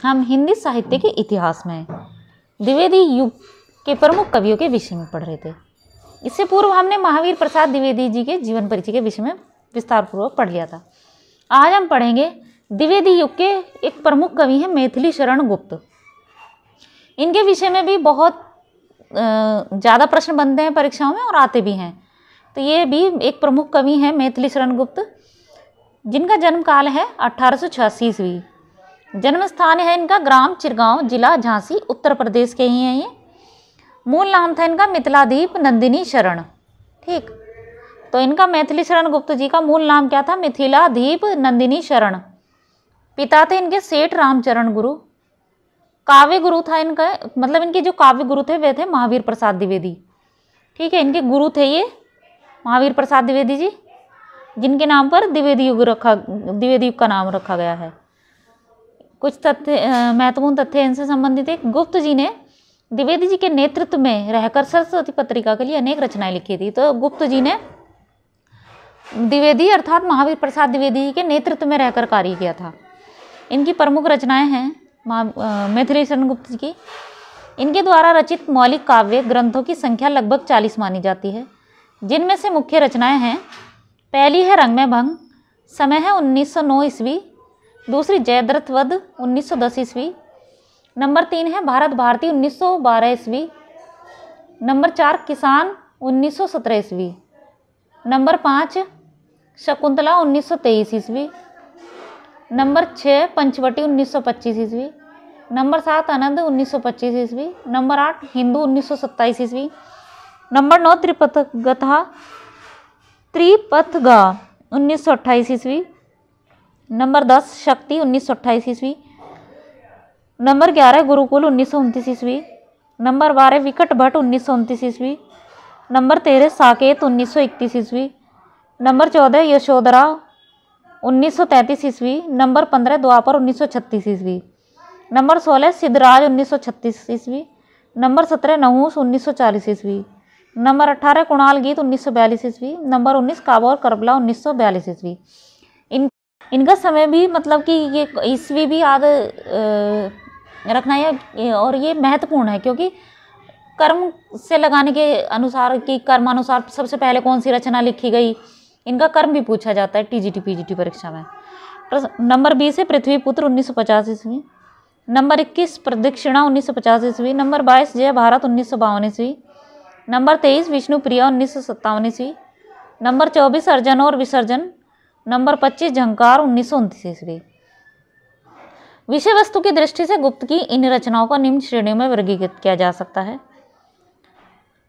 हम हिंदी साहित्य के इतिहास में द्विवेदी युग के प्रमुख कवियों के विषय में पढ़ रहे थे। इससे पूर्व हमने महावीर प्रसाद द्विवेदी जी के जीवन परिचय के विषय में विस्तार पूर्वक पढ़ लिया था। आज हम पढ़ेंगे द्विवेदी युग के एक प्रमुख कवि हैं मैथिली शरण गुप्त। इनके विषय में भी बहुत ज़्यादा प्रश्न बनते हैं परीक्षाओं में और आते भी हैं। तो ये भी एक प्रमुख कवि हैं मैथिली शरण गुप्त, जिनका जन्म काल है 1886 ईस्वी। जन्म स्थान है इनका ग्राम चिरगांव, जिला झांसी, उत्तर प्रदेश के ही हैं ये। मूल नाम था इनका मिथिलादीप नंदिनी शरण। ठीक, तो इनका मैथिली शरण गुप्त जी का मूल नाम क्या था? मिथिलादीप नंदिनी शरण। पिता थे इनके सेठ रामचरण गुरु। काव्य गुरु था इनका, मतलब इनके जो काव्य गुरु थे वे थे महावीर प्रसाद द्विवेदी। ठीक है, इनके गुरु थे ये महावीर प्रसाद द्विवेदी जी, जिनके नाम पर द्विवेदी युग का नाम रखा गया है। कुछ तथ्य महत्वपूर्ण तथ्य इनसे संबंधित है। गुप्त जी ने द्विवेदी जी के नेतृत्व में रहकर सरस्वती पत्रिका के लिए अनेक रचनाएं लिखी थी। तो गुप्त जी ने द्विवेदी अर्थात महावीर प्रसाद द्विवेदी जी के नेतृत्व में रहकर कार्य किया था। इनकी प्रमुख रचनाएं हैं मैथिली शरण गुप्त जी की। इनके द्वारा रचित मौलिक काव्य ग्रंथों की संख्या लगभग 40 मानी जाती है, जिनमें से मुख्य रचनाएं हैं। पहली है रंग में भंग, समय है 1909 ईस्वी। दूसरी जयद्रथ वध 1910 ईस्वी। नंबर 3 है भारत भारती 1912 ईस्वी। नंबर 4 किसान 1917 ईस्वी। नंबर 5 शकुंतला 1923 ईस्वी। नंबर 6 पंचवटी 1925 ईस्वी। नंबर 7 आनंद 1925 ईस्वी। नंबर 8 हिंदू 1927 ईस्वी। नंबर 9 त्रिपथगा 1928 ईस्वी। नंबर 10 शक्ति 1928 ईस्वी। नंबर 11 गुरुकुल 1929 ईस्वी। नंबर 12 विकट भट्ट 1929 ईस्वी। नंबर 13 साकेत 1931 ईस्वी। नंबर 14 यशोधरा 1933 ईस्वी। नंबर 15 द्वापर 1936 ईस्वी। नंबर 16 सिद्धराज 1936 ईस्वी। नंबर 17 नहुस 1940 ईस्वी। नंबर 18 कुणाल गीत 1942 ईस्वी। नंबर 19 काबोर करबला 1942 ईस्वी। इनका समय भी मतलब कि ये ईस्वी भी याद रखना है, और ये महत्वपूर्ण है क्योंकि कर्म से लगाने के अनुसार कि कर्मानुसार सबसे पहले कौन सी रचना लिखी गई, इनका कर्म भी पूछा जाता है टीजीटी पीजीटी परीक्षा में। नंबर 20 है पृथ्वीपुत्र 1950 ईस्वी। नंबर 21 प्रदक्षिणा 1950 ईस्वी। नंबर 22 जय भारत 1952 ईस्वी। नंबर 23 विष्णुप्रिया 1957 ईस्वी। नंबर 24 अर्जन और विसर्जन। नंबर 25 झंकार 1929 ईस्वी। विषय वस्तु की दृष्टि से गुप्त की इन रचनाओं को निम्न श्रेणियों में वर्गीकृत किया जा सकता है।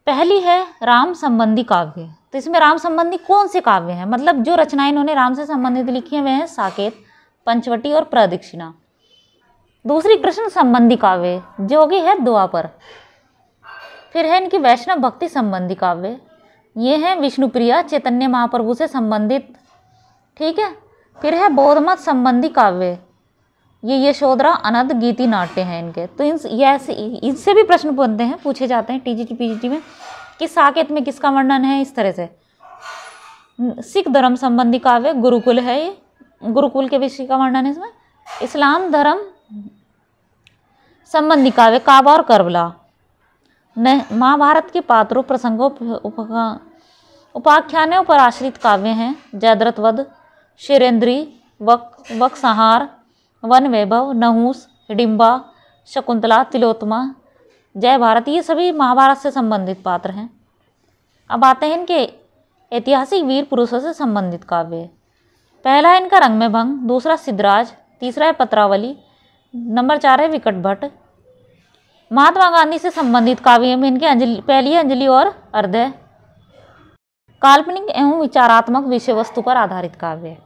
पहली है राम संबंधी काव्य। तो इसमें राम संबंधी कौन से काव्य हैं, मतलब जो रचनाएं इन्होंने राम से संबंधित लिखी हैं वे हैं साकेत, पंचवटी और प्रदक्षिणा। दूसरी कृष्ण संबंधी काव्य जो कि है द्वापर। फिर है इनकी वैष्णव भक्ति संबंधी काव्य, ये हैं विष्णुप्रिया, चैतन्य महाप्रभु से संबंधित। ठीक है, फिर है बौद्धमत संबंधी काव्य, ये यशोधरा अनंत गीति नाट्य हैं इनके। तो इनसे भी प्रश्न बनते हैं, पूछे जाते हैं टीजीटी पीजीटी में कि साकेत में किसका वर्णन है, इस तरह से। सिख धर्म संबंधी काव्य गुरुकुल है, ये गुरुकुल के विषय का वर्णन है इसमें। इस्लाम धर्म संबंधी काव्य काबा और करबला। महाभारत के पात्रों प्रसंगों उपाख्यानों पर आश्रित काव्य हैं जयद्रथ वध, शिरेंद्री, वक्संहार, वन वैभव, नहुस, हिडिंबा, शकुंतला, तिलोत्तमा, जय भारत। ये सभी महाभारत से संबंधित पात्र हैं। अब आते हैं इनके ऐतिहासिक वीर पुरुषों से संबंधित काव्य। पहला है इनका रंग में भंग, दूसरा सिद्धराज, तीसरा है पत्रावली, नंबर 4 है विकट भट्ट। महात्मा गांधी से संबंधित काव्य में इनकी पहली है अंजलि और अर्धय, काल्पनिक एवं विचारात्मक विषय वस्तु पर आधारित काव्य।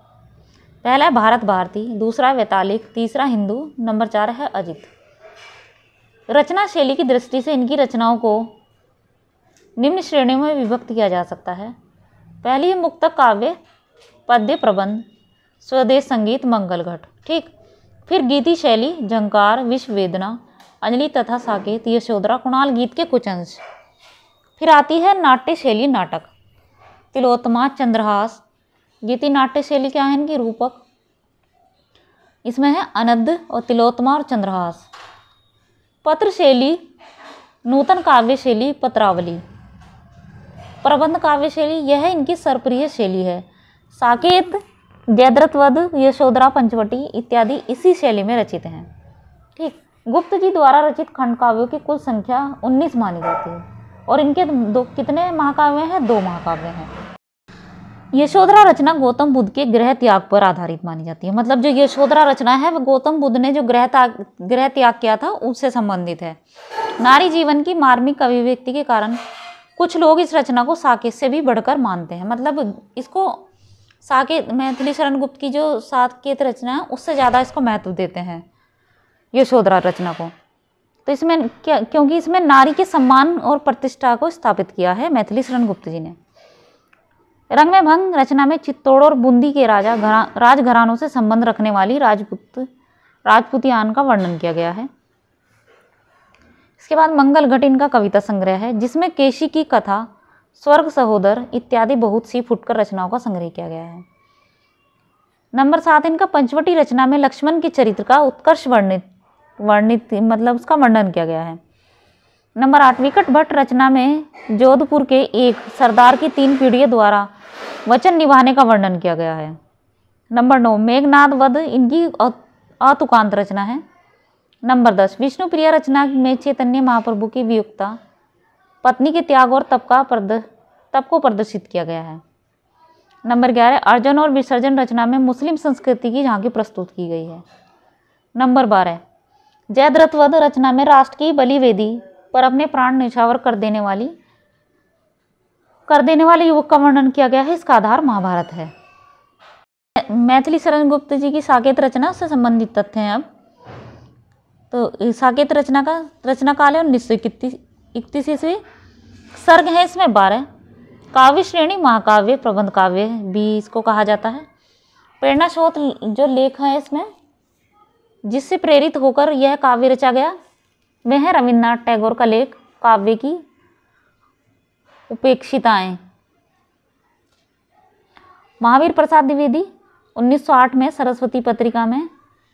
पहला है भारत भारती, दूसरा है वैतालिक, तीसरा हिंदू, नंबर 4 है अजित। रचना शैली की दृष्टि से इनकी रचनाओं को निम्न श्रेणियों में विभक्त किया जा सकता है। पहली है मुक्तक काव्य, पद्य प्रबंध, स्वदेश संगीत, मंगल घट। ठीक, फिर गीति शैली, झंकार, विश्व वेदना, अंजलि तथा साकेत, यशोधरा, कुणाल गीत के कुछ अंश। फिर आती है नाट्य शैली, नाटक, तिलोत्तमा, चंद्रहास। गीति नाट्य शैली क्या है इनकी? रूपक। इसमें है अनद्य और तिलोत्तमा और चंद्रहास। पत्र शैली, नूतन काव्य शैली, पत्रावली। प्रबंध काव्य शैली, यह इनकी सर्वप्रिय शैली है। साकेत, जयद्रथ वध, यशोधरा पंचवटी इत्यादि इसी शैली में रचित हैं। ठीक, गुप्त जी द्वारा रचित खंड काव्यों की कुल संख्या 19 मानी जाती है और इनके कितने महाकाव्य हैं? 2 महाकाव्य हैं। यशोधरा रचना गौतम बुद्ध के गृह त्याग पर आधारित मानी जाती है। मतलब जो यशोधरा रचना है वह गौतम बुद्ध ने जो गृह त्याग किया था उससे संबंधित है। नारी जीवन की मार्मिक अभिव्यक्ति के कारण कुछ लोग इस रचना को साकेत से भी बढ़कर मानते हैं। मतलब इसको साकेत, मैथिली शरण गुप्त की जो साकेत रचना है उससे ज़्यादा इसको महत्व देते हैं यशोधरा रचना को। तो इसमें क्योंकि इसमें नारी के सम्मान और प्रतिष्ठा को स्थापित किया है मैथिली शरण गुप्त जी ने। रंग में भंग रचना में चित्तौड़ और बूंदी के राजघरानों से संबंध रखने वाली राजपूतियान का वर्णन किया गया है। इसके बाद मंगल घट इनका कविता संग्रह है जिसमें केशी की कथा, स्वर्ग सहोदर इत्यादि बहुत सी फुटकर रचनाओं का संग्रह किया गया है। नंबर 7 इनका पंचवटी रचना में लक्ष्मण के चरित्र का उत्कर्ष वर्णित मतलब उसका वर्णन किया गया है। नंबर 8 विकट भट्ट रचना में जोधपुर के एक सरदार की 3 पीढ़ियों द्वारा वचन निभाने का वर्णन किया गया है। नंबर 9 मेघनाद वध इनकी अतुकांत रचना है। नंबर 10 विष्णुप्रिया रचना में चैतन्य महाप्रभु की वियुक्ता, पत्नी के त्याग और तप को प्रदर्शित किया गया है। नंबर 11 अर्जन और विसर्जन रचना में मुस्लिम संस्कृति की झांकी प्रस्तुत की गई है। नंबर 12 जयद्रथ वध रचना में राष्ट्र की बलिवेदी पर अपने प्राण न्यौछावर कर देने वाले युवक का वर्णन किया गया है। इसका आधार महाभारत है। मैथिली शरण गुप्त जी की साकेत रचना से संबंधित तथ्य हैं। अब तो साकेत रचना काल है 1931 ईस्वी। सर्ग है इसमें 12। काव्य श्रेणी महाकाव्य, प्रबंध काव्य भी इसको कहा जाता है। प्रेरणा स्रोत जो लेख है इसमें जिससे प्रेरित होकर यह काव्य रचा गया वह है रविन्द्रनाथ टैगोर का लेख काव्य की उपेक्षिताएं। महावीर प्रसाद द्विवेदी 1908 में सरस्वती पत्रिका में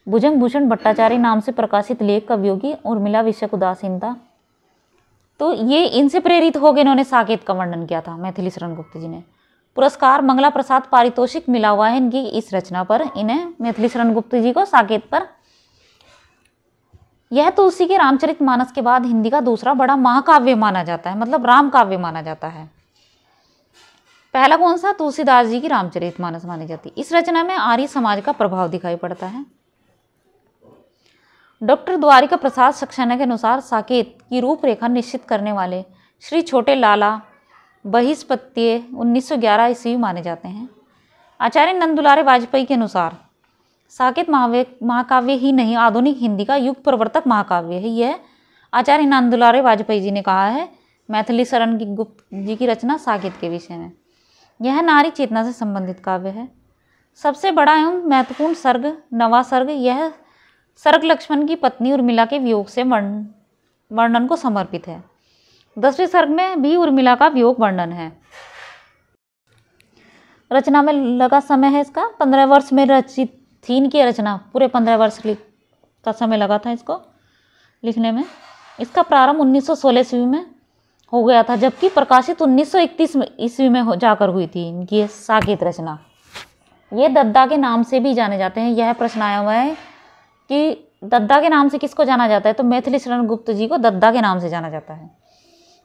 भुजंग भूषण भट्टाचार्य नाम से प्रकाशित लेख कवियों की उर्मिला विषयक उदासीनता, तो ये इनसे प्रेरित हो गए, इन्होंने साकेत का वर्णन किया था मैथिली शरण गुप्त जी ने। पुरस्कार मंगला प्रसाद पारितोषिक मिला हुआ है इनकी इस रचना पर, इन्हें मैथिली शरण गुप्त जी को साकेत पर। यह तुलसी के रामचरितमानस के बाद हिंदी का दूसरा बड़ा महाकाव्य माना जाता है, मतलब राम काव्य माना जाता है। पहला कौन सा? तुलसीदास जी की रामचरितमानस मानी जाती है। इस रचना में आर्य समाज का प्रभाव दिखाई पड़ता है। डॉक्टर द्वारिका प्रसाद सक्सेना के अनुसार साकेत की रूपरेखा निश्चित करने वाले श्री छोटे लाला बहिस्पत्य 1911 ईस्वी माने जाते हैं। आचार्य नंदुलारे वाजपेयी के अनुसार साकेत महाकाव्य ही नहीं आधुनिक हिंदी का युग प्रवर्तक महाकाव्य है। यह आचार्य नंदुलारे वाजपेयी जी ने कहा है मैथिली शरण गुप्त जी की रचना साकेत के विषय में। यह नारी चेतना से संबंधित काव्य है। सबसे बड़ा एवं महत्वपूर्ण सर्ग नवा सर्ग, यह सर्ग लक्ष्मण की पत्नी उर्मिला के वियोग से वर्णन को समर्पित है। 10वें सर्ग में भी उर्मिला का वियोग वर्णन है। रचना में लगा समय है इसका 15 वर्ष में रचित थी इनकी रचना, पूरे 15 वर्ष का समय लगा था इसको लिखने में। इसका प्रारंभ 1916 ईस्वी में हो गया था, जबकि प्रकाशित 1931 ईस्वी में जाकर हुई थी इनकी साकेत रचना। ये दद्दा के नाम से भी जाने जाते हैं। यह प्रश्न आया हुआ है कि दद्दा के नाम से किसको जाना जाता है, तो मैथिली शरण गुप्त जी को दद्दा के नाम से जाना जाता है।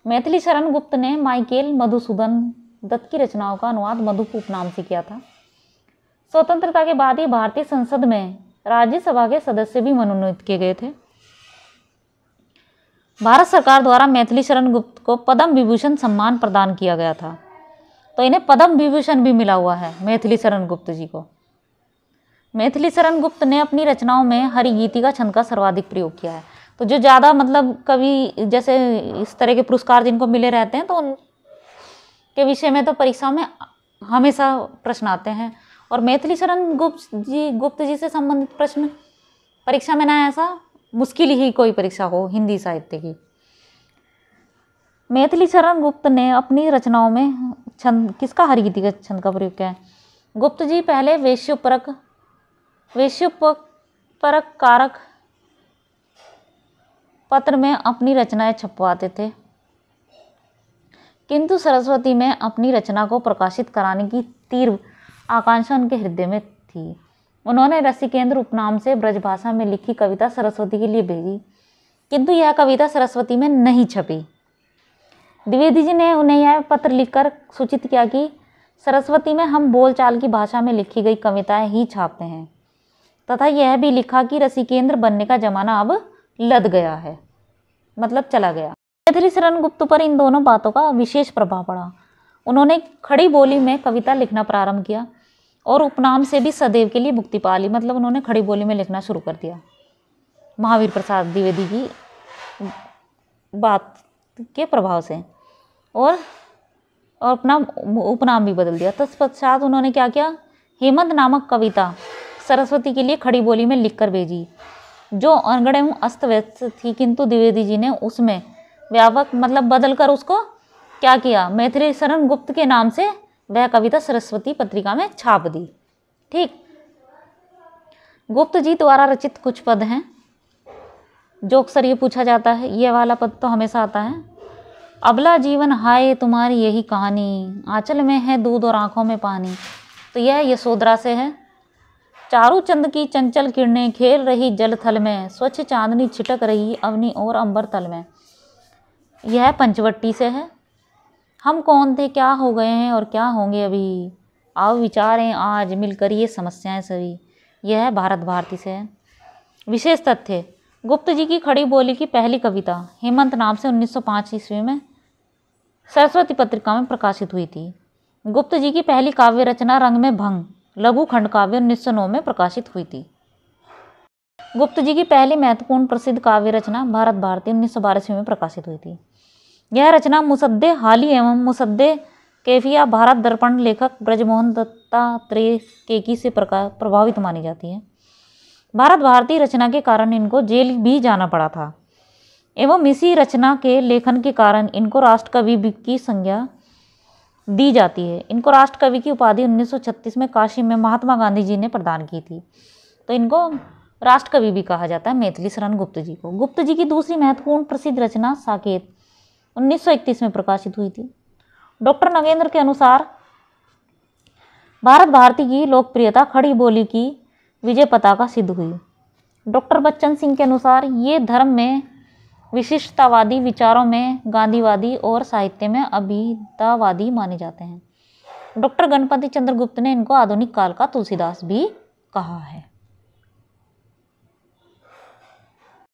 मैथिली शरण गुप्त ने माइकेल मधुसूदन दत्त की रचनाओं का अनुवाद मधुपूप नाम से किया था। स्वतंत्रता के बाद ही भारतीय संसद में राज्यसभा के सदस्य भी मनोनीत किए गए थे। भारत सरकार द्वारा मैथिली शरण गुप्त को पद्म विभूषण सम्मान प्रदान किया गया था, तो इन्हें पद्म विभूषण भी मिला हुआ है मैथिली शरण गुप्त जी को। मैथिली शरण गुप्त ने अपनी रचनाओं में हरिगीति का छंद का सर्वाधिक प्रयोग किया है। तो जो ज़्यादा मतलब कवि जैसे इस तरह के पुरस्कार जिनको मिले रहते हैं तो उनके विषय में तो परीक्षा में हमेशा प्रश्न आते हैं, और मैथिली शरण गुप्त जी से संबंधित प्रश्न परीक्षा में ना ऐसा मुश्किल ही कोई परीक्षा हो हिंदी साहित्य की। मैथिली शरण गुप्त ने अपनी रचनाओं में छंद किसका हरिगीति का छंद का प्रयोग किया है। गुप्त जी पहले वेश्योपक परक कारक पत्र में अपनी रचनाएं छपवाते थे, किंतु सरस्वती में अपनी रचना को प्रकाशित कराने की तीव्र आकांक्षा उनके हृदय में थी। उन्होंने रसिकेंद्र उपनाम से ब्रजभाषा में लिखी कविता सरस्वती के लिए भेजी, किंतु यह कविता सरस्वती में नहीं छपी। द्विवेदी जी ने उन्हें यह पत्र लिखकर सूचित किया कि सरस्वती में हम बोलचाल की भाषा में लिखी गई कविताएं ही छापते हैं, तथा यह भी लिखा कि रसिकेंद्र बनने का जमाना अब लद गया है, मतलब चला गया। मैथिली शरण गुप्त पर इन दोनों बातों का विशेष प्रभाव पड़ा। उन्होंने खड़ी बोली में कविता लिखना प्रारंभ किया और उपनाम से भी सदैव के लिए मुक्ति पा ली, मतलब उन्होंने खड़ी बोली में लिखना शुरू कर दिया महावीर प्रसाद द्विवेदी की बात के प्रभाव से, और अपना उपनाम भी बदल दिया। तत्पश्चात उन्होंने क्या किया, हेमंत नामक कविता सरस्वती के लिए खड़ी बोली में लिखकर भेजी, जो अनगढ़ एवं अस्त व्यस्त थी, किंतु द्विवेदी जी ने उसमें व्यापक मतलब बदल कर उसको क्या किया, मैथिली शरण गुप्त के नाम से वह कविता सरस्वती पत्रिका में छाप दी। ठीक, गुप्त जी द्वारा रचित कुछ पद हैं जो अक्सर ये पूछा जाता है, ये वाला पद तो हमेशा आता है। अबला जीवन हाय तुम्हारी यही कहानी, आंचल में है दूध और आंखों में पानी, तो यह यशोधरा से है। चारू चंद की चंचल किरणें खेल रही जल थल में, स्वच्छ चांदनी छिटक रही अवनी और अंबर तल में, यह पंचवटी से है। हम कौन थे, क्या हो गए हैं और क्या होंगे अभी, आओ विचारें आज मिलकर ये समस्याएं सभी, यह भारत भारती से है। विशेष तथ्य, गुप्त जी की खड़ी बोली की पहली कविता हेमंत नाम से 1905 ईस्वी में सरस्वती पत्रिका में प्रकाशित हुई थी। गुप्त जी की पहली काव्य रचना रंग में भंग लघु खंड काव्य 1909 में प्रकाशित हुई थी। गुप्त जी की पहली महत्वपूर्ण प्रसिद्ध काव्य रचना भारत भारती 1912 ईस्वी में प्रकाशित हुई थी। यह रचना मुसद्दे हाली एवं मुसद्दे कैफिया भारत दर्पण लेखक ब्रजमोहन दत्तात्रेय केकी से प्रभावित मानी जाती है। भारत भारती रचना के कारण इनको जेल भी जाना पड़ा था एवं इसी रचना के लेखन के कारण इनको राष्ट्रकवि की संज्ञा दी जाती है। इनको राष्ट्रकवि की उपाधि 1936 में काशी में महात्मा गांधी जी ने प्रदान की थी, तो इनको राष्ट्रकवि भी कहा जाता है मैथिली शरण गुप्त जी को। गुप्त जी की दूसरी महत्वपूर्ण प्रसिद्ध रचना साकेत 1931 में प्रकाशित हुई थी। डॉक्टर नगेंद्र के अनुसार भारत भारती की लोकप्रियता खड़ी बोली की विजय पताका सिद्ध हुई। डॉक्टर बच्चन सिंह के अनुसार ये धर्म में विशिष्टतावादी, विचारों में गांधीवादी और साहित्य में अभिदावादी माने जाते हैं। डॉक्टर गणपति चंद्र गुप्त ने इनको आधुनिक काल का तुलसीदास भी कहा है।